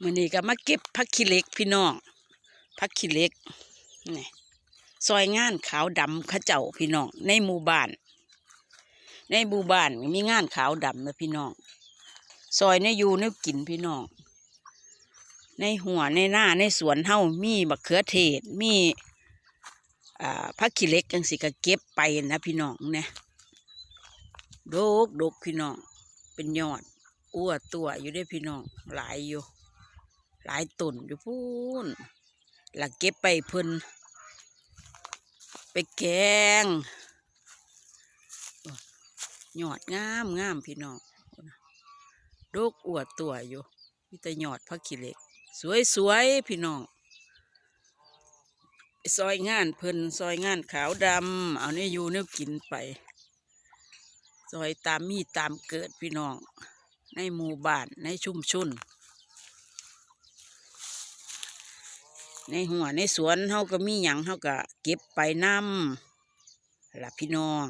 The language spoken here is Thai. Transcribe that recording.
มื้อนี้ก็มาเก็บผักขี้เหล็กพี่น้องผักขี้เหล็กนี่ซอยงานขาวดำเขาเจ้าพี่น้องในหมู่บ้านมีงานขาวดำนะพี่น้องซอยในอยู่ในกินพี่น้องในหัวในหน้าในสวนเฮามีบักเขือเทศมีผักขี้เหล็กจังสิก็เก็บไปนะพี่น้องเนี่ยดกพี่น้องเป็นยอดอ้วตัวอยู่ได้พี่น้องหลายอยู่หลายต้นอยู่พูนหลักเก็บไปเพิ่นไปแกงยอดงามพี่น้องดกอ้วตัวอยู่มีแต่ยอดผักขี้เหล็กสวยพี่น้องซอยงานเพิ่นซอยงานขาวดำเอาเนี่ยอยู่เนี่ยกินไปซอยตามมีตามเกิดพี่น้องในหมู่บ้านในชุมชนในหัวในสวนเฮาก็มีหยังเฮาก็เก็บไปนำล่ะพี่น้อง